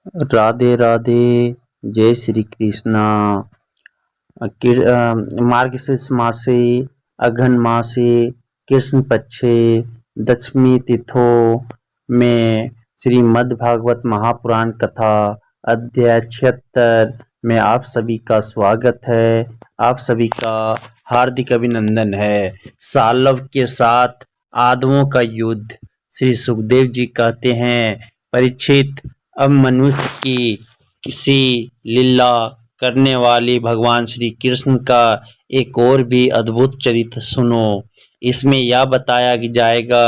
राधे राधे। जय श्री कृष्णा। मार्गशीर्ष मासे अघन मासे कृष्ण पक्षे दशमी तिथो में श्रीमद् भागवत महापुराण कथा अध्याय 76 में आप सभी का स्वागत है। आप सभी का हार्दिक अभिनंदन है। साल्व के साथ आदमों का युद्ध। श्री सुखदेव जी कहते हैं, परीक्षित, अब मनुष्य की किसी लीला करने वाले भगवान श्री कृष्ण का एक और भी अद्भुत चरित्र सुनो। इसमें यह बताया जाएगा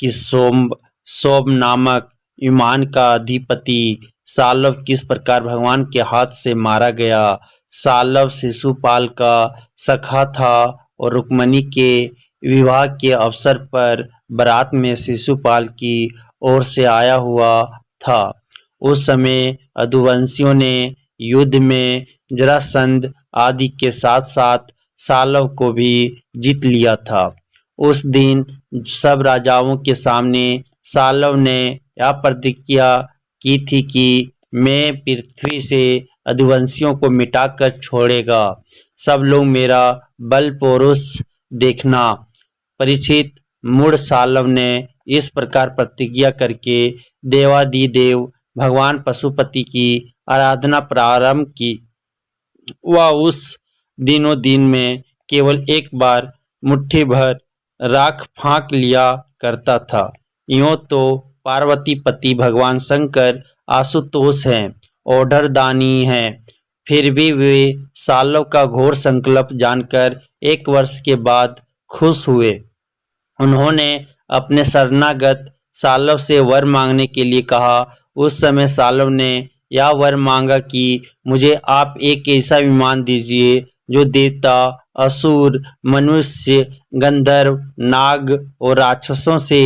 कि सोम नामक विमान का अधिपति साल्व किस प्रकार भगवान के हाथ से मारा गया। साल्व शिशुपाल का सखा था और रुक्मिणी के विवाह के अवसर पर बारात में शिशुपाल की ओर से आया हुआ था। उस समय यदुवंशियों ने युद्ध में जरासंध आदि के साथ साथ साल्व को भी जीत लिया था। उस दिन सब राजाओं के सामने साल्व ने यह प्रतिज्ञा की थी कि मैं पृथ्वी से यदुवंशियों को मिटाकर छोड़ेगा। सब लोग मेरा बल पौरुष देखना। परीक्षित, मूढ़ साल्व ने इस प्रकार प्रतिज्ञा करके देवादिदेव भगवान पशुपति की आराधना प्रारंभ की। वह उस दिनों दिन में केवल एक बार मुट्ठी भर राख फाँक लिया करता था। यूँ तो पार्वती पति भगवान शंकर आशुतोष हैं, ओढ़रदानी हैं, फिर भी वे साल्व का घोर संकल्प जानकर 1 वर्ष के बाद खुश हुए। उन्होंने अपने शरणागत साल्व से वर मांगने के लिए कहा। उस समय साल्व ने यह वर मांगा कि मुझे आप एक ऐसा विमान दीजिए जो देवता, असुर, मनुष्य, गंधर्व, नाग और राक्षसों से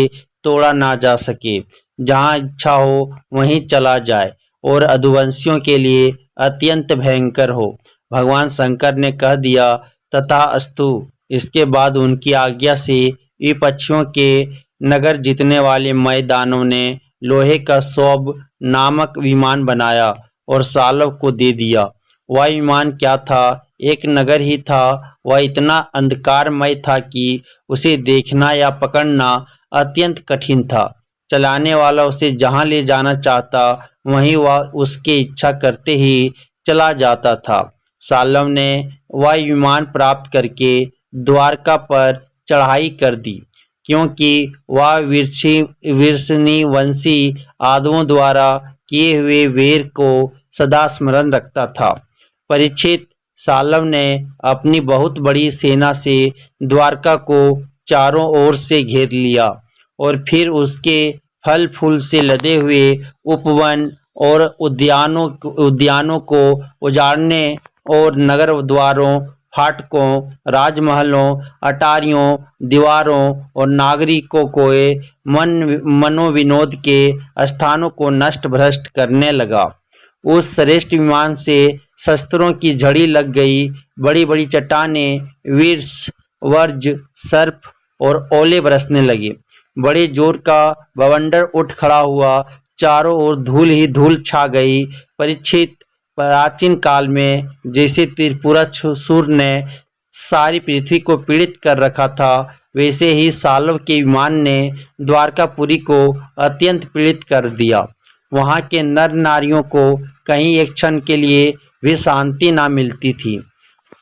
तोड़ा ना जा सके। जहाँ इच्छा हो वहीं चला जाए और यदुवंशियों के लिए अत्यंत भयंकर हो। भगवान शंकर ने कह दिया, तथास्तु। इसके बाद उनकी आज्ञा से विपक्षियों के नगर जीतने वाले मैदानों ने लोहे का सौब नामक विमान बनाया और साल्व को दे दिया। वह विमान क्या था? एक नगर ही था। वह इतना अंधकारमय था कि उसे देखना या पकड़ना अत्यंत कठिन था। चलाने वाला उसे जहाँ ले जाना चाहता वहीं वह उसके इच्छा करते ही चला जाता था। साल्व ने वह विमान प्राप्त करके द्वारका पर चढ़ाई कर दी, क्योंकि वह विर्षिनी वंशी आदमों द्वारा किए हुए वेर को सदा स्मरण रखता था। परीक्षित, साल्व ने अपनी बहुत बड़ी सेना से द्वारका को चारों ओर से घेर लिया और फिर उसके फल फूल से लदे हुए उपवन और उद्यानों को उजाड़ने और नगर द्वारों, फाटकों, राजमहलों, अटारियों, दीवारों और नागरिकों को मनोविनोद के स्थानों को नष्ट भ्रष्ट करने लगा। उस श्रेष्ठ विमान से शस्त्रों की झड़ी लग गई। बड़ी बड़ी चट्टानें, विष, वज्र, सर्प और ओले बरसने लगे। बड़े जोर का बवंडर उठ खड़ा हुआ। चारों ओर धूल ही धूल छा गई। परीक्षित, प्राचीन काल में जैसे त्रिपुरासुर ने सारी पृथ्वी को पीड़ित कर रखा था, वैसे ही साल्व के विमान ने द्वारकापुरी को अत्यंत पीड़ित कर दिया। वहाँ के नर नारियों को कहीं एक क्षण के लिए भी शांति ना मिलती थी।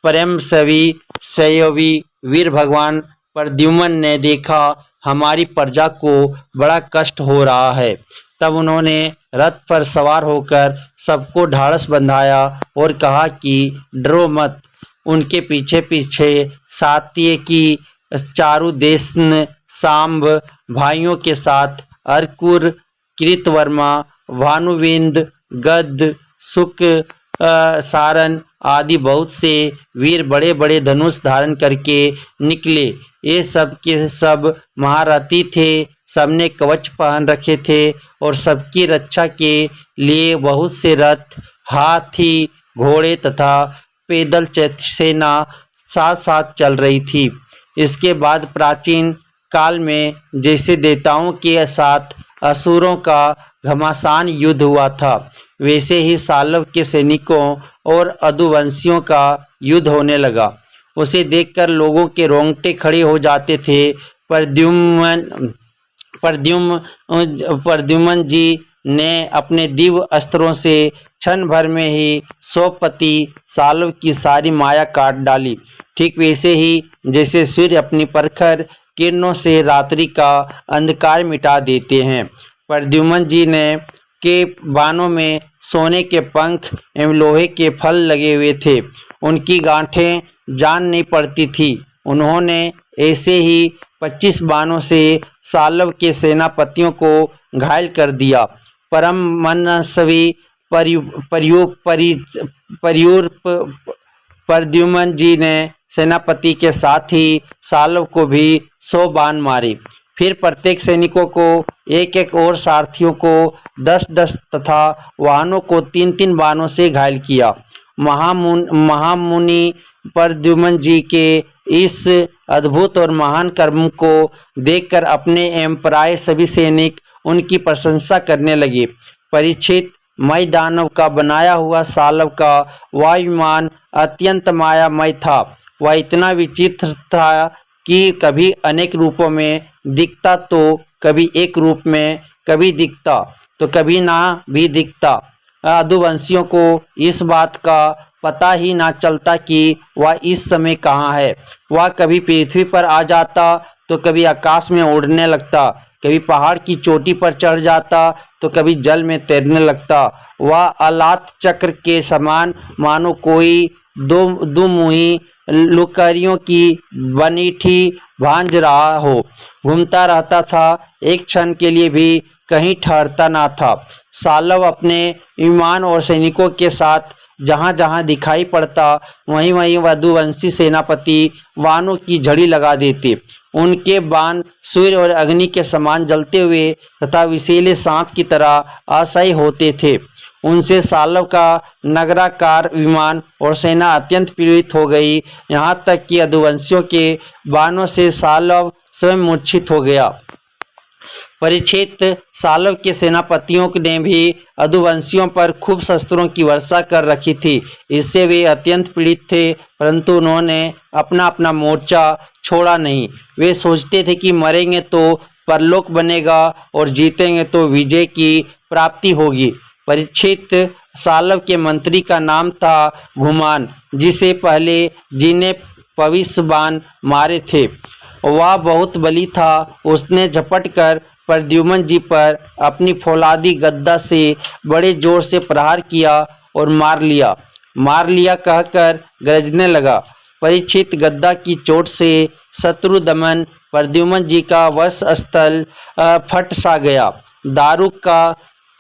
परम संयमी वीर भगवान प्रद्युम्न ने देखा हमारी प्रजा को बड़ा कष्ट हो रहा है। तब उन्होंने रथ पर सवार होकर सबको ढाढ़स बंधाया और कहा कि डरो मत। उनके पीछे पीछे सात्यकी, चारुदेशन, सांब भाइयों के साथ अर्कुर, कृतवर्मा, भानुविंद, गद, सुक, सारन आदि बहुत से वीर बड़े बड़े धनुष धारण करके निकले। ये सब के सब महारथी थे। सबने कवच पहन रखे थे और सबकी रक्षा के लिए बहुत से रथ, हाथी, घोड़े तथा पैदल सेना साथ साथ चल रही थी। इसके बाद प्राचीन काल में जैसे देवताओं के साथ असुरों का घमासान युद्ध हुआ था, वैसे ही साल्व के सैनिकों और अदुवंशियों का युद्ध होने लगा। उसे देखकर लोगों के रोंगटे खड़े हो जाते थे। प्रद्युम्न प्रद्युम्न जी ने अपने दिव्य अस्त्रों से क्षण भर में ही सौपति साल्व की सारी माया काट डाली। ठीक वैसे ही जैसे सूर्य अपनी प्रखर किरणों से रात्रि का अंधकार मिटा देते हैं। प्रद्युम्न जी ने के बाणों में सोने के पंख एवं लोहे के फल लगे हुए थे। उनकी गांठें जान नहीं पड़ती थी। उन्होंने ऐसे ही 25 बाणों से साल्व के सेनापतियों को घायल कर दिया। परम मनस्वी प्रद्युम्न जी ने सेनापति के साथ ही साल्व को भी 100 बाण मारे। फिर प्रत्येक सैनिकों को एक एक और सारथियों को 10-10 तथा वाहनों को 3-3 बाणों से घायल किया। महामुनि प्रद्युम्न जी के इस अद्भुत और महान कर्म को देखकर अपने एवं पराये सभी सैनिक उनकी प्रशंसा करने लगे। परीक्षित, मय दानव का बनाया हुआ साल्व का वायुमान अत्यंत मायामय था। वह इतना विचित्र था कि कभी अनेक रूपों में दिखता, तो कभी एक रूप में, कभी दिखता तो कभी ना भी दिखता। अदुवंशियों को इस बात का पता ही ना चलता कि वह इस समय कहाँ है। वह कभी पृथ्वी पर आ जाता तो कभी आकाश में उड़ने लगता, कभी पहाड़ की चोटी पर चढ़ जाता तो कभी जल में तैरने लगता। वह अलात चक्र के समान मानो कोई दो मुही लुकारियों की बनीठी भांज रहा हो, घूमता रहता था, एक क्षण के लिए भी कहीं ठहरता ना था। साल्व अपने विमान और सैनिकों के साथ जहाँ जहाँ दिखाई पड़ता वहीं वहीं वधुवंशी सेनापति बाणों की झड़ी लगा देते। उनके बाण सूर्य और अग्नि के समान जलते हुए तथा विषैले सांप की तरह असह्य होते थे। उनसे साल्व का नगराकार विमान और सेना अत्यंत पीड़ित हो गई, यहाँ तक कि अदुवंशियों के बाणों से साल्व स्वयं मूर्छित हो गया। परीक्षित, साल्व के सेनापतियों ने भी अदुवंशियों पर खूब शस्त्रों की वर्षा कर रखी थी। इससे वे अत्यंत पीड़ित थे, परंतु उन्होंने अपना अपना मोर्चा छोड़ा नहीं। वे सोचते थे कि मरेंगे तो परलोक बनेगा और जीतेंगे तो विजय की प्राप्ति होगी। परीक्षित, साल्व के मंत्री का नाम था घुमान, जिसे पहले जिने पविस बाण मारे थे। वह बहुत बली था। उसने झपट कर प्रद्युम्न जी पर अपनी फौलादी गद्दा से बड़े जोर से प्रहार किया और मार लिया कहकर गरजने लगा। परीक्षित, गद्दा की चोट से शत्रु दमन प्रद्युम्न जी का वक्षस्थल फट सा गया। दारुक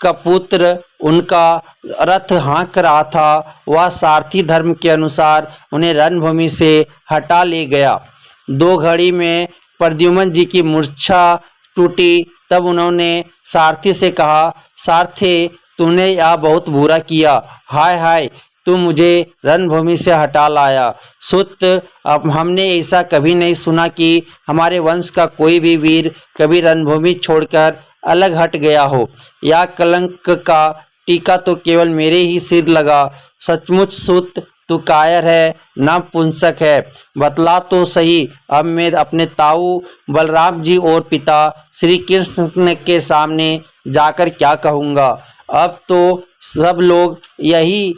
का पुत्र उनका रथ हाँक रहा था। वह सारथी धर्म के अनुसार उन्हें रणभूमि से हटा ले गया। 2 घड़ी में प्रद्युम्न जी की मूर्छा टूटी। तब उन्होंने सारथी से कहा, सारथे, तूने यह बहुत बुरा किया। हाय हाय, तू मुझे रणभूमि से हटा लाया। सुत, अब हमने ऐसा कभी नहीं सुना कि हमारे वंश का कोई भी वीर कभी रणभूमि छोड़कर अलग हट गया हो। यह कलंक का टीका तो केवल मेरे ही सिर लगा। सचमुच सुत, तू कायर है, नपुंसक है। बतला तो सही, अब मैं अपने ताऊ बलराम जी और पिता श्री कृष्ण के सामने जाकर क्या कहूँगा। अब तो सब लोग यही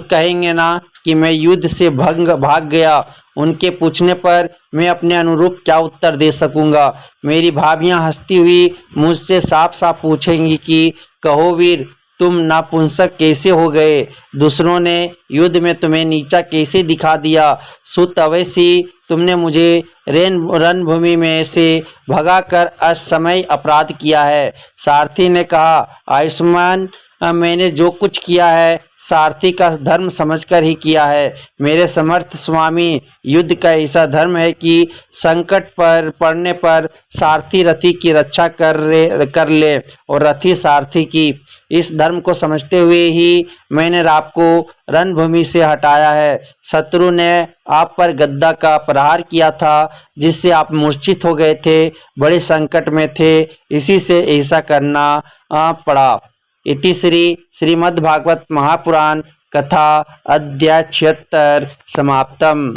कहेंगे ना कि मैं युद्ध से भाग गया। उनके पूछने पर मैं अपने अनुरूप क्या उत्तर दे सकूंगा। मेरी भाभियां हंसती हुई मुझसे साफ साफ पूछेंगी कि कहो वीर, तुम नापुंसक कैसे हो गए? दूसरों ने युद्ध में तुम्हें नीचा कैसे दिखा दिया? सुत, अवश्य तुमने मुझे रणभूमि में से भगाकर असमय अपराध किया है। सारथी ने कहा, आयुष्मान मैंने जो कुछ किया है सारथी का धर्म समझकर ही किया है। मेरे समर्थ स्वामी युद्ध का ऐसा धर्म है कि संकट पर पड़ने पर सारथी रथी की रक्षा कर ले और रथी सारथी की। इस धर्म को समझते हुए ही मैंने आपको रणभूमि से हटाया है। शत्रु ने आप पर गदा का प्रहार किया था जिससे आप मूर्छित हो गए थे, बड़े संकट में थे, इसी से ऐसा करना पड़ा। इति श्रीमद्भागवत महापुराण कथा अध्याय 76 समाप्तम।